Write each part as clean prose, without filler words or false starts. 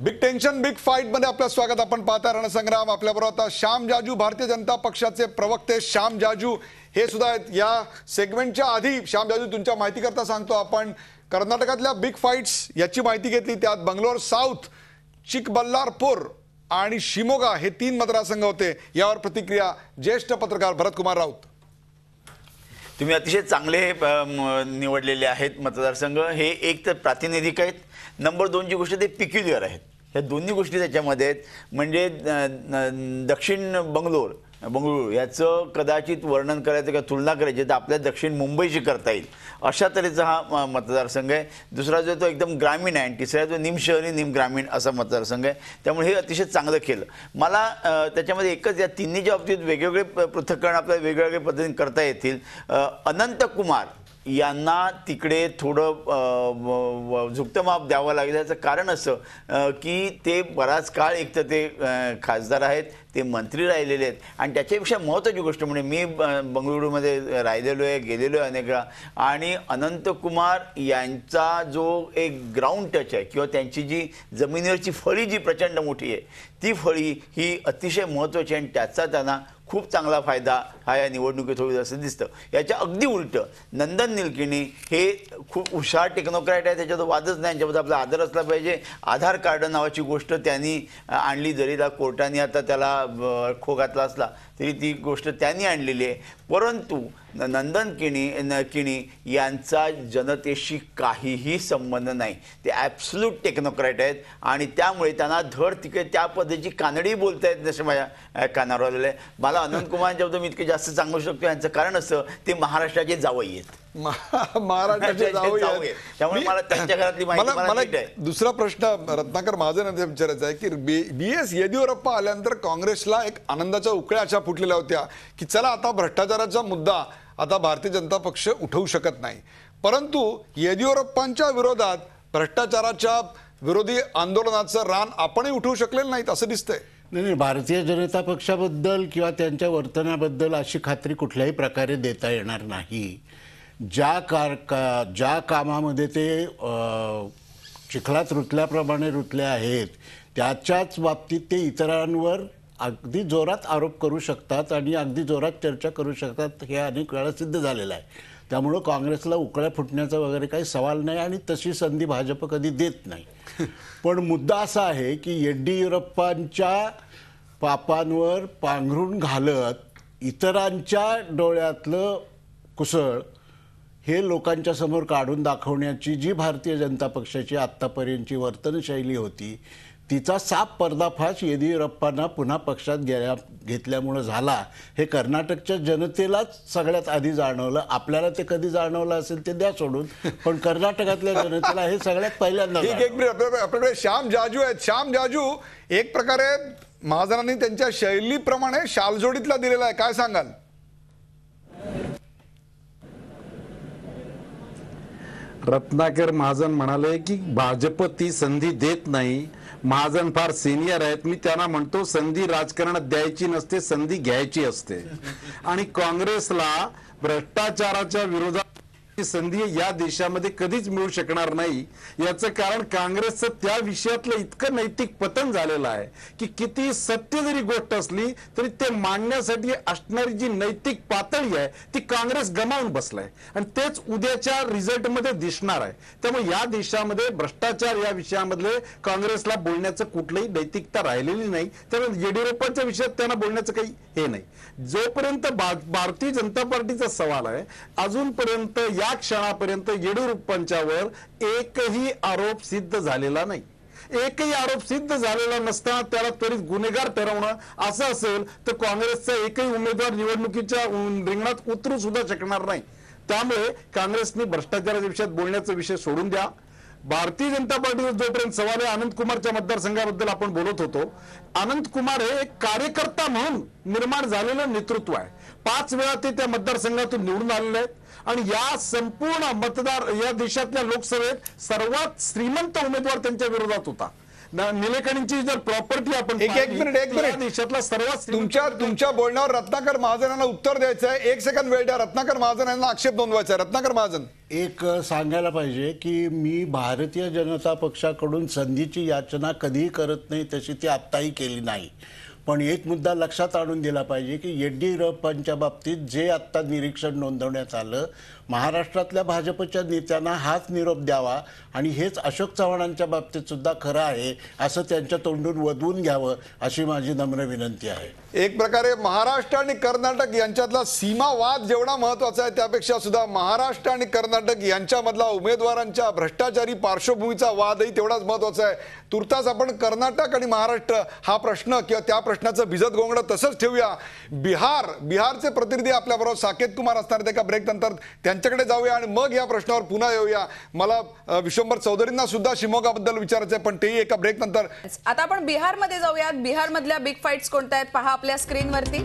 Big tension big fight मध्ये आपलं स्वागत। आपण पाहता रणसंग्राम। आपल्याबरोबर आता श्याम जाजू, भारतीय जनता पक्षाचे प्रवक्ते श्याम जाजू हे सुद्धा आहेत। या सेगमेंटच्या आधी श्याम जाजू तुमच्या माहिती करता सांगतो, आपण कर्नाटकातल्या बिग फाईट्स याची माहिती घेतली। त्यात बंगलोर साऊथ, चिकबल्लारपूर आणि शिमोगा हे 3 मतदारसंघ होते। यावर प्रतिक्रिया ज्येष्ठ पत्रकार भरत कुमार राऊत। तुम्ही अतिशय चांगले निवडलेले आहेत मतदारसंघ। हे एक तर प्रातिनिधिक आहेत, नंबर 2 ची गोष्ट ते पिक्युलियर आहेत। ह्या दोन्ही गोष्टी त्याच्यामध्ये आहेत। म्हणजे दक्षिण बंगळुरू याचं कदाचित वर्णन करायचं किंवा तुलना करायची तर आपल्या दक्षिण मुंबईशी करता येईल अशा तऱ्हेचा हा मतदारसंघ आहे। दुसरा जो तो एकदम ग्रामीण आहे आणि तिसरा जो निमशहरी निम ग्रामीण असा मतदारसंघ आहे। त्यामुळे हे अतिशय चांगलं केलं। मला त्याच्यामध्ये एकच या तिन्हीच्या बाबतीत वेगवेगळे पृथक्करण आपल्याला वेगवेगळ्या पद्धतीने करता येतील। अनंत कुमार यांना तिकडे थोडं झुकतं माप द्यावं लागलं। याचं कारण असं की ते बराच काळ एक तर ते खासदार आहेत, ते मंत्री राहिलेले आहेत आणि त्याच्यापेक्षा महत्त्वाची गोष्ट म्हणजे मी बंगळुरूमध्ये राहिलेलो आहे, गेलेलो आहे अनेक वेळा। आणि अनंत कुमार यांचा जो एक ग्राउंड टच आहे किंवा त्यांची जी जमिनीवरची फळी जी प्रचंड मोठी आहे ती फळी ही अतिशय महत्त्वाची आणि त्याचा त्यांना खूप चांगला फायदा हा या निवडणुकीत होईल असं दिसतं। याच्या अगदी उलटं नंदन निलकिणी हे खूप हुशार टेक्नोक्रॅट आहे, त्याच्यात वादच नाही, यांच्याबद्दल आपला आदर असला पाहिजे। आधार कार्ड नावाची गोष्ट त्यांनी आणली, जरी त्या कोर्टाने आता त्याला खो घातला असला तरी ती गोष्ट त्यांनी आणलेली आहे। परंतु नंदन किणी यांचा जनतेशी काहीही संबंध नाही। ते ॲब्सोल्यूट टेक्नोक्रॅट आहेत आणि त्यामुळे त्यांना धड तिकडे त्या पद्धतीची कानडी बोलता येत जसं माझ्या कानावर आलेलं आहे। मला अनंत कुमारांच्याबद्दल मी इतके जास्त सांगू शकतो यांचं कारण असं ते महाराष्ट्राचे जावई आहेत। महाराष्ट्राचे जावई आहेत, त्यामुळे मला त्यांच्या घरातली माहिती मला दुसरा प्रश्न रत्नाकर महाजन यांचा विचारायचा आहे की बी.एस. येदियुरप्पा आल्यानंतर काँग्रेसला एक आनंदाच्या उकळ्या अशा फुटलेल्या होत्या की चला आता भ्रष्टाचाराचा मुद्दा आता भारतीय जनता पक्ष उठवू शकत नाही। परंतु येदियुरप्पांच्या विरोधात भ्रष्टाचाराच्या विरोधी आंदोलनाचं रान आपणही उठवू शकलेलं नाहीत असं दिसतंय। नाही, भारतीय जनता पक्षाबद्दल किंवा त्यांच्या वर्तनाबद्दल अशी खात्री कुठल्याही प्रकारे देता येणार नाही। ज्या कामामध्ये ते चिखलात रुतल्याप्रमाणे रुतले आहेत त्याच्याच बाबतीत ते इतरांवर अगदी जोरात आरोप करू शकतात आणि अगदी जोरात चर्चा करू शकतात, हे अनेक वेळा सिद्ध झालेलं आहे। त्यामुळं काँग्रेसला उकळ्या फुटण्याचा वगैरे काही सवाल नाही आणि तशी संधी भाजप कधी देत नाही। पण मुद्दा असा आहे की येडियुरप्पांच्या पापांवर पांघरून घालत इतरांच्या डोळ्यातलं कुसळ हे लोकांच्या समोर काढून दाखवण्याची जी भारतीय जनता पक्षाची आत्तापर्यंतची वर्तनशैली होती तिचा साफ पर्दाफाश येदियुरप्पांना पुन्हा पक्षात घेतल्यामुळे झाला। हे कर्नाटकच्या जनतेलाच सगळ्यात आधी जाणवलं। आपल्याला ते कधी जाणवलं असेल ते द्या सोडून, पण कर्नाटकातल्या जनतेला हे सगळ्यात पहिल्यांदा आपल्याकडे श्याम जाजू आहेत। श्याम जाजू, एक प्रकारे महाजनांनी त्यांच्या शैलीप्रमाणे शालजोडीतला दिलेला आहे, काय सांगाल? रत्नाकर महाजन म्हणाले की भाजप ती संधी देत नाही। महाजन फार सिनियर आहेत, मी त्यांना म्हणतो संधी राजकारणात द्यायची नसते, संधी घ्यायची असते। आणि काँग्रेसला भ्रष्टाचाराच्या विरोधात संधी या देशामध्ये कधीच मिळू शकणार नाही। याचं कारण काँग्रेसचं त्या विषयातलं इतकं नैतिक पतन झालेलं आहे की किती सत्य जरी गोष्ट असली तरी ते मांडण्यासाठी असणारी जी नैतिक पातळी आहे ती काँग्रेस गमावून बसलाय आणि तेच उद्याच्या रिझल्टमध्ये दिसणार आहे। त्यामुळे या देशामध्ये भ्रष्टाचार या विषयामधले काँग्रेसला बोलण्याचं कुठलंही नैतिकता राहिलेली नाही। त्यामुळे येडियुरप्पांच्या विषयात त्यांना बोलण्याचं काही हे नाही। जोपर्यंत भारतीय जनता पार्टीचा सवाल आहे, अजूनपर्यंत या क्षणापर्यंत येडियुरप्पांच्यावर एकही आरोप सिद्ध झालेला नाही। एकही आरोप सिद्ध झालेला नसताना त्याला त्वरित गुन्हेगार ठरवणं असं असेल तर काँग्रेसचा एकही उमेदवार निवडणुकीच्या रिंगणात उतरू सुद्धा शकणार नाही। त्यामुळे काँग्रेसने भ्रष्टाचाराच्या विषयात बोलण्याचा विषय सोडून द्या। भारतीय जनता पार्टीवर जोपर्यंत सवाल आहे, अनंत कुमारच्या मतदारसंघाबद्दल आपण बोलत होतो, अनंत कुमार हे एक कार्यकर्ता म्हणून निर्माण झालेलं नेतृत्व आहे। 5 वेळा ते त्या मतदारसंघातून निवडून आलेले आहेत आणि या संपूर्ण मतदार या देशातल्या लोकसभेत सर्वात श्रीमंत उमेदवार त्यांच्या विरोधात होता। निलेकणींची जर प्रॉपर्टी आपण एक मिनिट या देशातला सर्वात तुमच्या बोलण्यावर रत्नाकर महाजनांना उत्तर द्यायचं आहे. 1 सेकंड वेळ द्या. रत्नाकर महाजन यांना आक्षेप नोंदवायचा आहे. रत्नाकर महाजन, एक सांगायला पाहिजे की मी भारतीय जनता पक्षाकडून संधीची याचना कधीही करत नाही, तशी ती आत्ताही केली नाही. पण एक मुद्दा लक्षात आणून दिला पाहिजे की येडियुरप्पांच्या बाबतीत जे आत्ता निरीक्षण नोंदवण्यात आलं, महाराष्ट्रातल्या भाजपच्या नेत्यांना हाच निरोप द्यावा आणि हेच अशोक चव्हाणांच्या बाबतीत सुद्धा खरं आहे असं त्यांच्या तोंडून वदवून घ्यावं अशी माझी नम्र विनंती आहे. एक प्रकारे महाराष्ट्र आणि कर्नाटक यांच्यातला सीमावाद जेवढा महत्वाचा आहे त्यापेक्षा सुद्धा महाराष्ट्र आणि कर्नाटक यांच्यामधला उमेदवारांच्या भ्रष्टाचारी पार्श्वभूमीचा वादही तेवढाच महत्वाचा आहे. तुर्तास आपण कर्नाटक आणि महाराष्ट्र हा प्रश्न किंवा त्या प्रश्नाचं भिजत गोंगडं तसंच ठेवूया. बिहारचे प्रतिनिधी आपल्याबरोबर साकेत कुमार असणार आहेत. एका ब्रेक नंतर त्यांच्याकडे जाऊया आणि मग या प्रश्नावर पुन्हा येऊया. मला विश्वंभर चौधरींना सुद्धा शिमोगाबद्दल विचारायचं आहे, पण तेही एका ब्रेक नंतर. आता आपण बिहारमध्ये जाऊयात. बिहारमधल्या बिग फाईट्स कोणत्या आहेत पहा आपल्या स्क्रीनवरती.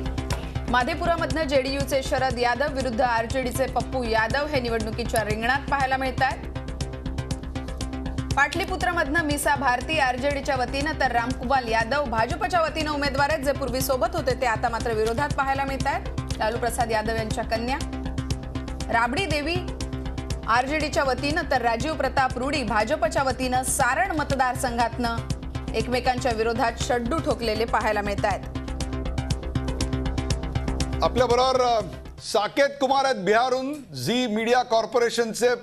माधेपुरामधनं जेडीयूचे शरद यादव विरुद्ध आरजेडीचे पप्पू यादव हे निवडणुकीच्या रिंगणात पाहायला मिळत आहेत. पाटलीपुत्रमधनं मीसा भारती आरजेडीच्या वतीनं तर रामकुमार यादव भाजपच्या वतीनं उमेदवार आहेत, जे पूर्वी सोबत होते ते आता मात्र विरोधात पाहायला मिळत आहेत. लालू प्रसाद यादव यांच्या कन्या राबडी देवी आरजेडीच्या वतीनं तर राजीव प्रताप रुडी भाजपच्या वतीनं सारण मतदारसंघातनं एकमेकांच्या विरोधात शड्डू ठोकलेले पाहायला मिळत आहेत. आपल्या बरोबर साकेत कुमार आहेत बिहारून, झी मीडिया कॉर्पोरेशनचे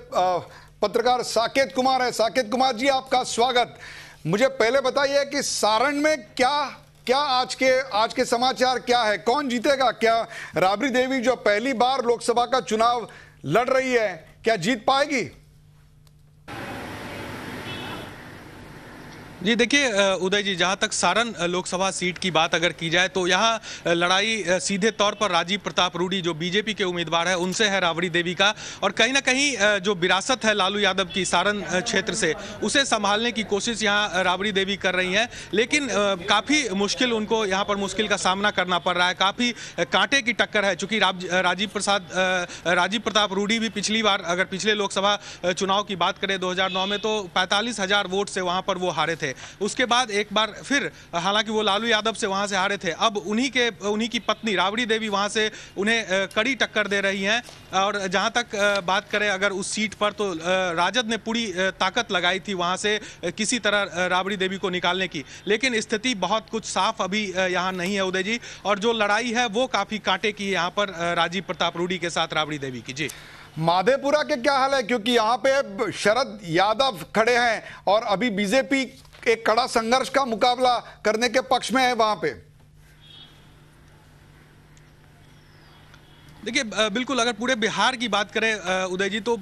पत्रकार साकेत कुमार है. साकेत कुमार जी, आपका स्वागत. मुझे पहले बताइए कि सारण में क्या आज के समाचार क्या है? कौन जीतेगा? क्या राबड़ी देवी जो पहली बार लोकसभा का चुनाव लड़ रही है क्या जीत पाएगी? जी देखिए उदय जी, जहां तक सारण लोकसभा सीट की बात अगर की जाए तो यहां लड़ाई सीधे तौर पर राजीव प्रताप रूडी जो बीजेपी के उम्मीदवार है उनसे है राबड़ी देवी का, और कहीं ना कहीं जो विरासत है लालू यादव की सारण क्षेत्र से उसे संभालने की कोशिश यहां राबड़ी देवी कर रही हैं. लेकिन काफ़ी मुश्किल उनको यहां पर मुश्किल का सामना करना पड़ रहा है. काफ़ी कांटे की टक्कर है, चूंकि राजीव प्रताप रूडी भी पिछली बार अगर पिछले लोकसभा चुनाव की बात करें 2009 में तो 45,000 वोट से वहां पर वो हारे थे. उसके बाद एक बार फिर, हालांकि वो लालू यादव से वहां से हारे थे, अब उन्हीं की पत्नी राबड़ी देवी वहां से उन्हें कड़ी टक्कर दे रही हैं. और जहां तक बात करें अगर उस सीट पर, तो राजद ने पूरी ताकत लगाई थी वहां से किसी तरह राबड़ी देवी को निकालने की, लेकिन स्थिति बहुत कुछ साफ अभी यहाँ नहीं है उदय जी. और जो लड़ाई है वो काफी कांटे की है यहाँ पर राजीव प्रताप रूडी के साथ राबड़ी देवी की. जी, माधेपुरा के क्या हाल है? क्योंकि यहाँ पे शरद यादव खड़े हैं और अभी बीजेपी एक कड़ा संघर्ष का मुकाबला करने के पक्ष में है वहां पे. देखिए बिल्कुल, अगर पूरे बिहार की बात करें उदय जी, तो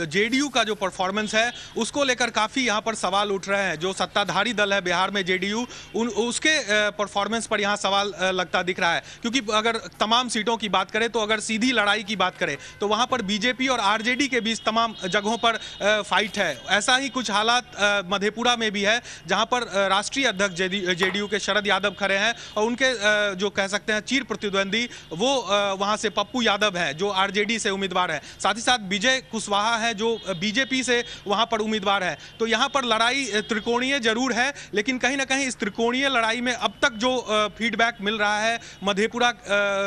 जेडीयू का जो परफॉर्मेंस है उसको लेकर काफ़ी यहाँ पर सवाल उठ रहे हैं. जो सत्ताधारी दल है बिहार में जेडीयू, उसके परफॉर्मेंस पर यहाँ सवाल लगता दिख रहा है. क्योंकि अगर तमाम सीटों की बात करें तो अगर सीधी लड़ाई की बात करें तो वहाँ पर बीजेपी और आरजेडी के बीच तमाम जगहों पर फाइट है. ऐसा ही कुछ हालात मधेपुरा में भी है, जहाँ पर राष्ट्रीय अध्यक्ष जेडीयू के शरद यादव खड़े हैं और उनके जो कह सकते हैं चीर प्रतिद्वंदी वो वहाँ से पप्पू यादव है जो आरजेडी से उम्मीदवार है. साथ ही साथ विजय कुशवाहा है जो बीजेपी से वहां पर उम्मीदवार है. तो यहां पर लड़ाई त्रिकोणीय जरूर है, लेकिन कहीं ना कहीं इस त्रिकोणीय लड़ाई में अब तक जो फीडबैक मिल रहा है मधेपुरा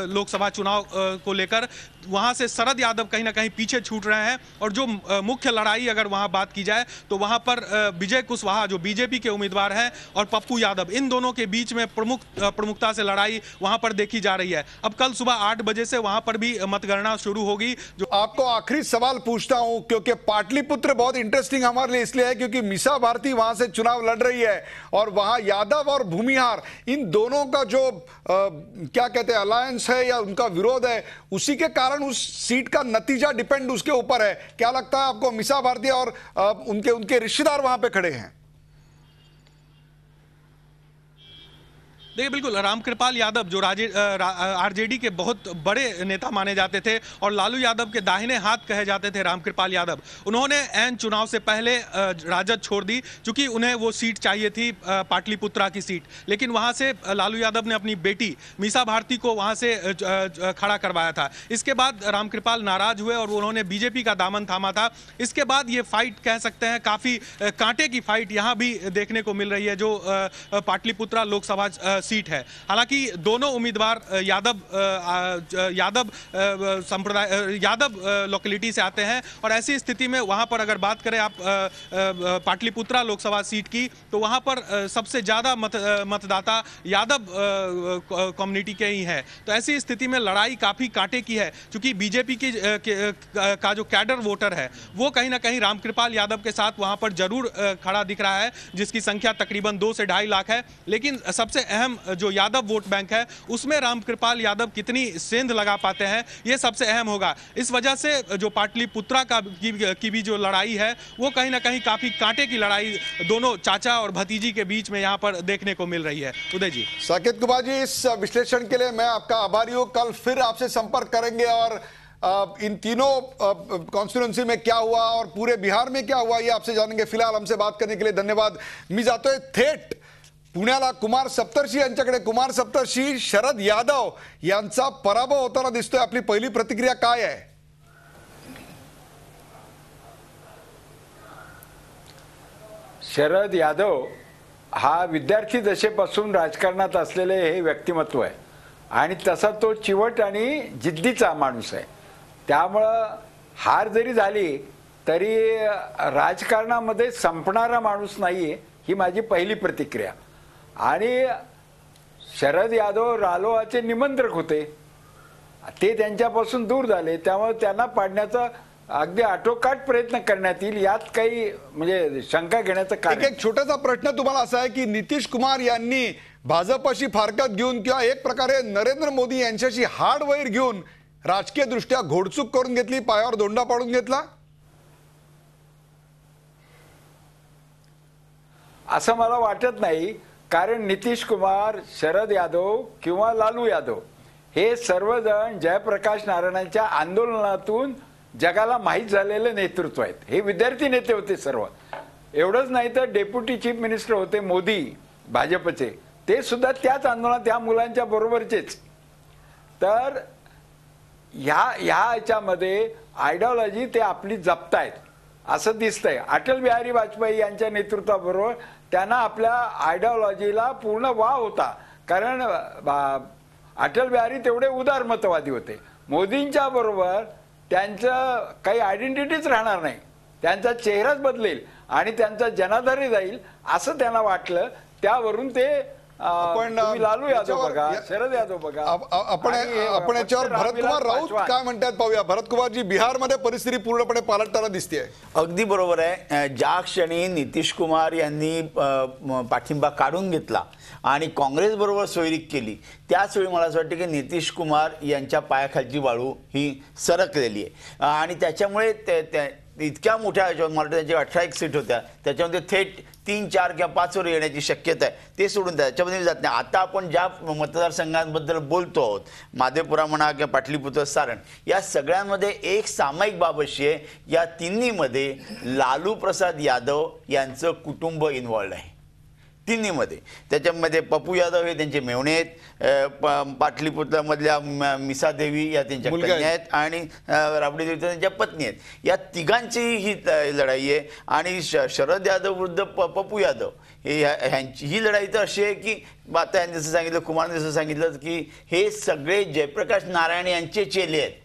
लोकसभा चुनाव को लेकर, वहां से शरद यादव कहीं ना कहीं पीछे छूट रहे हैं. और जो मुख्य लड़ाई अगर वहां बात की जाए तो वहां पर विजय कुशवाहा जो बीजेपी के उम्मीदवार हैं और पप्पू यादव, इन दोनों के बीच में प्रमुखता से लड़ाई वहां पर देखी जा रही है. अब कल सुबह 8 बजे से वहां पर भी मतगणना शुरू होगी. जो आपको आखिरी सवाल पूछता हूं, क्योंकि पाटलिपुत्र बहुत इंटरेस्टिंग हमारे लिए इसलिए है क्योंकि मीसा भारती वहां से चुनाव लड़ रही है और वहां यादव और भूमिहार, इन दोनों का जो क्या कहते हैं अलायंस है या उनका विरोध है, उसी के कारण उस सीट का नतीजा डिपेंड उसके ऊपर है. क्या लगता है आपको? मीसा भारती और उनके रिश्तेदार वहां पे खड़े हैं. देखिए बिल्कुल रामकृपाल यादव जो आरजेडी के बहुत बड़े नेता माने जाते थे और लालू यादव के दाहिने हाथ कहे जाते थे रामकृपाल यादव, उन्होंने ऐन चुनाव से पहले राजद छोड़ दी, चूंकि उन्हें वो सीट चाहिए थी पाटलिपुत्रा की सीट, लेकिन वहां से लालू यादव ने अपनी बेटी मीसा भारती को वहां से खड़ा करवाया था। इसके बाद रामकृपाल नाराज हुए और उन्होंने बीजेपी का दामन थामा था। इसके बाद ये फाइट कह सकते हैं काफी कांटे की फाइट यहाँ भी देखने को मिल रही है जो पाटलिपुत्रा लोकसभा सीट है। हालांकि दोनों उम्मीदवार यादव लोकेलिटी से आते हैं और ऐसी स्थिति में वहां पर अगर बात करें आप पाटलिपुत्रा लोकसभा सीट की, तो वहां पर सबसे ज्यादा मतदाता यादव कम्युनिटी के ही हैं। तो ऐसी स्थिति में लड़ाई काफी कांटे की है, क्योंकि बीजेपी का जो कैडर वोटर है वो कहीं ना कहीं रामकृपाल यादव के साथ वहां पर जरूर खड़ा दिख रहा है, जिसकी संख्या तकरीबन 2 से 2.5 लाख है। लेकिन सबसे अहम जो यादव वोट बैंक है उसमें रामकृपाल यादव कितनी सेंध लगा पाते हैं, यह सबसे अहम होगा। इस वजह से जो पाटलिपुत्रा की भी जो लड़ाई है वो कहीं ना कहीं काफी कांटे की लड़ाई दोनों चाचा और भतीजी के बीच में यहां पर देखने को मिल रही है। उदय जी, साकेत कुमार जी, इस विश्लेषण के लिए मैं आपका आभारी हूं। कल फिर आपसे संपर्क करेंगे और इन तीनों कॉन्स्टिट्यूएंसी में क्या हुआ और पूरे बिहार में क्या हुआ ये आपसे जानेंगे। फिलहाल हमसे बात करने के लिए धन्यवाद। मी जातोय थेट पुण्याला कुमार सप्तर्षी यांच्याकडे। कुमार सप्तर्षी, शरद यादव यांचा पराभव होताना दिसतोय, आपली पहिली प्रतिक्रिया काय आहे? शरद यादव हा विद्यार्थी दशेपासून राजकारणात असलेले हे व्यक्तिमत्व आहे आणि तसा तो चिवट आणि जिद्दीचा माणूस आहे। त्यामुळं हार जरी झाली तरी राजकारणामध्ये संपणारा माणूस नाहीये, ही माझी पहिली प्रतिक्रिया। आणि शरद यादव रालोआचे निमंत्रक होते, ते त्यांच्यापासून दूर झाले, त्यामुळे त्यांना पाडण्याचा अगदी आटोकाट प्रयत्न करण्यात येईल, यात काही म्हणजे शंका घेण्याचं कारण। एक छोटासा प्रश्न तुम्हाला असा आहे की नितीश कुमार यांनी भाजपशी फारकत घेऊन किंवा एक प्रकारे नरेंद्र मोदी यांच्याशी हाड वैर घेऊन राजकीय दृष्ट्या घोडचूक करून घेतली, पायावर दोंडा पाडून घेतला, असं मला वाटत नाही। कारण नितीश कुमार, शरद यादव किंवा लालू यादव हे सर्वजण जयप्रकाश नारायणांच्या आंदोलनातून जगाला माहीत झालेले नेतृत्व आहेत। हे विद्यार्थी नेते होते सर्व। एवढंच नाही तर डेप्युटी चीफ मिनिस्टर होते मोदी भाजपचे, ते सुद्धा त्याच आंदोलनात त्या मुलांच्या बरोबरचेच। तर याच्यामध्ये आयडिओलॉजी ते आपली जपतायत असं दिसतंय। अटल बिहारी वाजपेयी यांच्या नेतृत्वाबरोबर त्यांना आपल्या आयडिओलॉजीला पूर्ण वाव होता, कारण अटल बिहारी तेवढे उदारमतवादी होते। मोदींच्या बरोबर त्यांचं काही आयडेंटिटीच राहणार नाही, त्यांचा चेहराच बदलेल आणि त्यांचा जनाधारी जाईल असं त्यांना वाटलं। त्यावरून ते आपण लालू यादव बघा, शरद यादव बघा, आपण याच्यावर भरतकुमार राऊत काय म्हणतात पाहूया। भरतकुमारजी, बिहारमध्ये परिस्थिती पूर्णपणे पालटताना दिसते। अगदी बरोबर आहे। ज्या क्षणी नितीश कुमार यांनी पाठिंबा काढून घेतला आणि काँग्रेस बरोबर सोयरीक केली, त्याच वेळी मला असं वाटतं की नितीश कुमार यांच्या पायाखालची वाळू ही सरकलेली आहे आणि त्याच्यामुळे इतक्या मोठ्या मला त्यांच्या 18 सीट होत्या, त्याच्यामध्ये थेट 3, 4 किंवा 5 वर येण्याची शक्यता आहे, ते सोडून त्याच्यामध्ये जात नाही। आता आपण ज्या मतदारसंघांबद्दल बोलतो आहोत, माधेपुरा म्हणा किंवा पाटलिपुत्र, सारण, या सगळ्यांमध्ये एक सामायिक बाब अशी आहे, या तिन्हीमध्ये लालू प्रसाद यादव यांचं कुटुंब इन्व्हॉल्ड आहे, तिन्हीमध्ये। त्याच्यामध्ये पप्पू यादव हे त्यांचे मेवणे आहेत, पाटलिपुत्रामधल्या मिसा देवी या त्यांच्या कन्या आहेत आणि राबडी देवी त्यांच्या पत्नी आहेत। या तिघांची ही लढाई आहे आणि शरद यादव विरुद्ध पप्पू यादव ह्यांची ही लढाई तर अशी आहे की आता यांनी जसं सांगितलं, कुमारने जसं सांगितलं की हे सगळे जयप्रकाश नारायण यांचे चेले आहेत।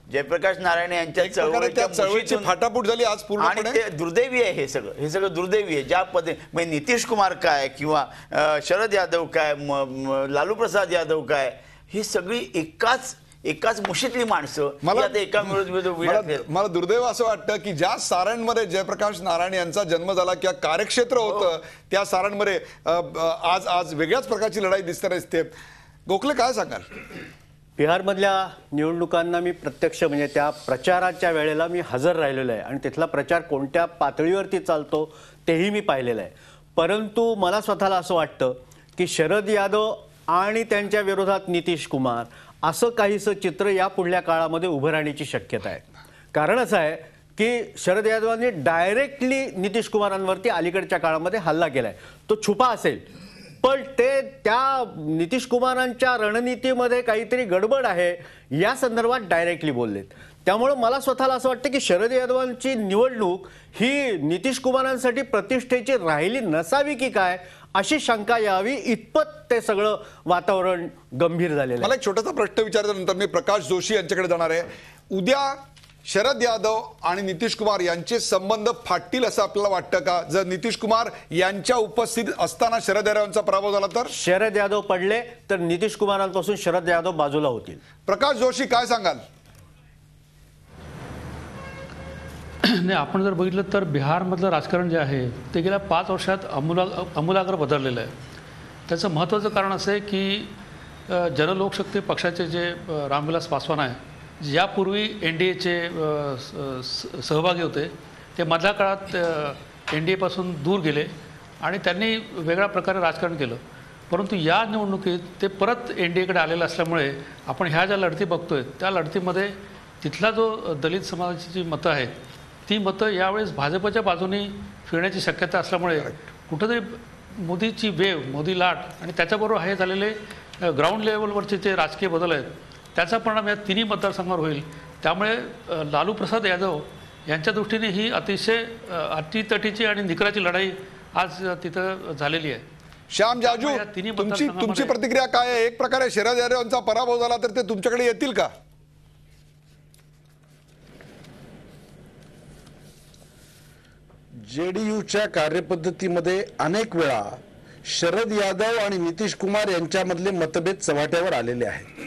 जयप्रकाश नारायण यांच्या चळवळीची फाटाफूट झाली आज पूर्णपणे, आणि ते दुर्दैवी आहे। हे सगळं दुर्दैवी आहे। ज्या म्हणजे नितीश कुमार काय किंवा शरद यादव काय, लालू प्रसाद यादव काय, ही सगळी एकाच मुशीतली माणसं आता एका मला दुर्दैव असं वाटतं की ज्या सारणमध्ये जयप्रकाश नारायण यांचा जन्म झाला किंवा कार्यक्षेत्र होतं, त्या सारणमध्ये आज वेगळ्याच प्रकारची लढाई दिसते। गोखले, काय सांगाल? बिहारमधल्या निवडणुकांना मी प्रत्यक्ष म्हणजे त्या प्रचाराच्या वेळेला मी हजर राहिलेलो आहे आणि तिथला प्रचार कोणत्या पातळीवरती चालतो तेही मी पाहिलेलं आहे। परंतु मला स्वतःला असं वाटतं की शरद यादव आणि त्यांच्या विरोधात नितीश कुमार असं काहीसं चित्र या पुढल्या काळामध्ये उभं राहण्याची शक्यता आहे. कारण असं आहे की शरद यादवांनी डायरेक्टली नितीश कुमारांवरती अलीकडच्या काळामध्ये हल्ला केलाय. तो छुपा असेल पण ते त्या नितीश कुमारांच्या रणनीतीमध्ये काहीतरी गडबड आहे या संदर्भात डायरेक्टली बोललेत. त्यामुळे मला स्वतःला असं वाटतं की शरद यादवांची निवडणूक ही नितीश कुमारांसाठी प्रतिष्ठेची राहिली नसावी की काय अशी शंका यावी इतपत ते सगळं वातावरण गंभीर झालेलं. मला एक छोटासा प्रश्न विचारल्यानंतर मी प्रकाश जोशी यांच्याकडे जाणार आहे. उद्या शरद यादव आणि नितीश कुमार यांचे संबंध फाटतील असं आपल्याला वाटतं का? जर नितीश कुमार यांच्या उपस्थित असताना शरद यादव यांचा पराभव झाला तर? शरद यादव पडले तर नितीश कुमारांपासून शरद यादव बाजूला होतील. प्रकाश जोशी काय सांगाल? नाही, आपण जर बघितलं तर बिहारमधलं राजकारण जे आहे ते गेल्या 5 वर्षात आमूलाग्र बदललेलं आहे. त्याचं महत्त्वाचं कारण असं आहे की जनलोकशक्ती पक्षाचे जे रामविलास पासवान आहे, यापूर्वी NDAचे सहभागी होते, ते मधल्या काळात NDAपासून दूर गेले आणि त्यांनी वेगळ्या प्रकारे राजकारण केलं. परंतु या निवडणुकीत ते परत NDAकडे आलेलं असल्यामुळे आपण ह्या ज्या लढती बघतोय त्या लढतीमध्ये तिथला जो दलित समाजाची जी मतं आहेत ती मतं यावेळेस भाजपच्या बाजूने फिरण्याची शक्यता असल्यामुळे कुठंतरी मोदीची वेव, मोदी लाट आणि त्याच्याबरोबर हे झालेले ग्राउंड लेवलवरचे जे राजकीय बदल आहेत त्याचा परिणाम या तिन्ही मतदारसंघावर होईल. त्यामुळे लालू प्रसाद यादव यांच्या दृष्टीने ही अतिशय अटीतटीची आणि निकराची लढाई आज तिथं झालेली आहे. श्याम जाजू, तुमची प्रतिक्रिया काय आहे? एक प्रकारे शरद यादव यांचा पराभव झाला तर ते तुमच्याकडे येतील का? JDUच्या कार्यपद्धतीमध्ये अनेक वेळा शरद यादव आणि नितीश कुमार यांच्यामधले मतभेद चव्हाट्यावर आलेले आहेत.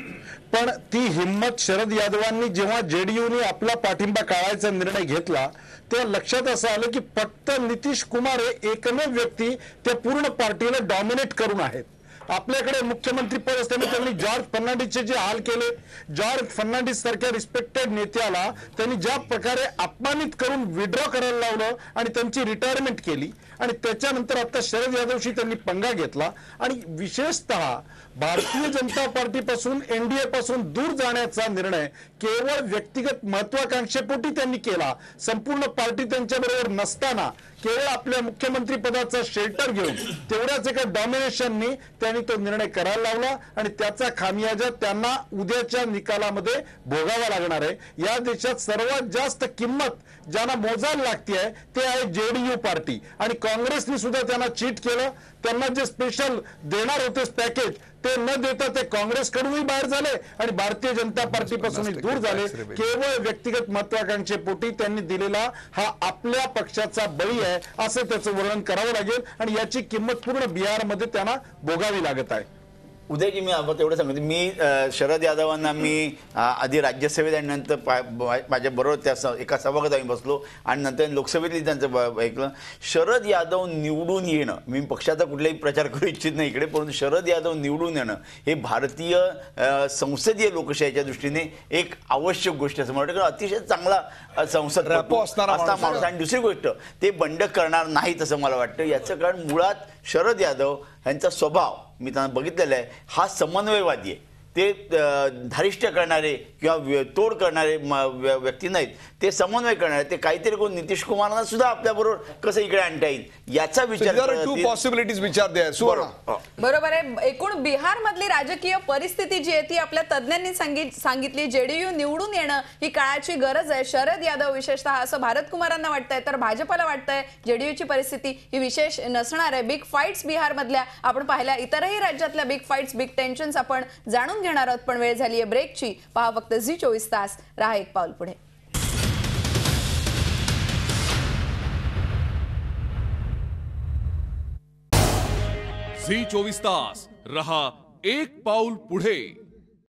पण ती हिम्मत शरद यादवांनी जेव्हा JDUने आपला पाठिंबा काढायचा निर्णय घेतला तेव्हा लक्षात असं आलं की फक्त नितीश कुमार हे एकमेव व्यक्ती त्या पूर्ण पार्टीला डॉमिनेट करून आहेत. आपल्याकडे मुख्यमंत्री पद असताना त्यांनी जॉर्ज फर्नांडिसचे जे हाल केले, जॉर्ज फर्नांडिस सारख्या रिस्पेक्टेड नेत्याला त्यांनी ज्या प्रकारे अपमानित करून विड्रॉ करायला लावलं आणि त्यांची रिटायरमेंट केली आणि त्याच्यानंतर आता शरद यादवशी त्यांनी पंगा घेतला आणि विशेषतः भारतीय जनता पार्टीपासून NDA पासून दूर जाण्याचा निर्णय केवळ व्यक्तिगत महत्वाकांक्षेपोटी त्यांनी केला. संपूर्ण पार्टी त्यांच्याबरोबर नसताना केवळ आपल्या मुख्यमंत्री पदाचा शेल्टर घेऊन तेवढ्याच एका डॉमिनेशननी त्यांनी तो निर्णय करायला लावला आणि त्याचा खामियाजा त्यांना उद्याच्या निकालामध्ये भोगावा लागणार आहे. या देशात सर्वात जास्त किंमत ज्यांना मोजायला लागते आहे ते आहे JDU पार्टी आणि काँग्रेसने सुद्धा त्यांना चीट केलं. त्यांना जे स्पेशल देणार होते पॅकेज ते न देता ते काँग्रेसकडूनही बाहेर झाले आणि भारतीय जनता पार्टीपासूनही दूर झाले. केवळ व्यक्तिगत महत्वाकांक्षेपोटी त्यांनी दिलेला हा आपल्या पक्षाचा बळी आहे असं त्याचं वर्णन करावं लागेल आणि याची किंमत पूर्ण बिहारमध्ये त्यांना भोगावी लागत आहे. उदयजी, मी तेवढं सांगतो, मी शरद यादवांना मी आधी राज्यसभेत आणि नंतर माझ्या बरोबर त्या एका सभागृहात आम्ही बसलो आणि नंतर लोकसभेतही त्यांचं ऐकलं. शरद यादव निवडून येणं, मी पक्षाचा कुठलाही प्रचार करू इच्छित नाही इकडे, परंतु शरद यादव निवडून येणं हे भारतीय संसदीय लोकशाहीच्या दृष्टीने एक आवश्यक गोष्ट असं मला वाटतं. अतिशय चांगला संसद असणारा माणूस आणि दुसरी गोष्ट ते बंड करणार नाहीत असं मला वाटतं. याचं कारण मुळात शरद यादव यांचा स्वभाव मी त्यांना बघितलेला आहे, हा समन्वयवादी आहे. ते धारिष्ट करणारे किंवा तोड करणारे व्यक्ती नाहीत, ते समन्वय करणारे. ते काहीतरी कोण नितीश कुमारांना सुद्धा आपल्याबरोबर कसं इकडे आणता येईल याचा विचार. टू पॉसिबिलिटीज विचारते. बरोबर आहे. एकूण बिहार मधली राजकीय परिस्थिती जी आहे ती आपल्या तज्ज्ञांनी सांगितली. JDU निवडून येणं ही काळाची गरज आहे. शरद यादव विशेषतः असं भारत कुमारांना वाटतंय तर भाजपला वाटतंय JDUची परिस्थिती ही विशेष नसणार आहे. बिग फाईट्स बिहार मधल्या आपण पाहिल्या, इतरही राज्यातल्या बिग फाईट्स, बिग टेन्शन्स आपण जाणून घेणार आहोत. पण वेळ झाली आहे ब्रेकची. पहा फक्त झी24 तास, रहा एक पाऊल पुढे. झी24 तास, रहा एक पाऊल पुढे.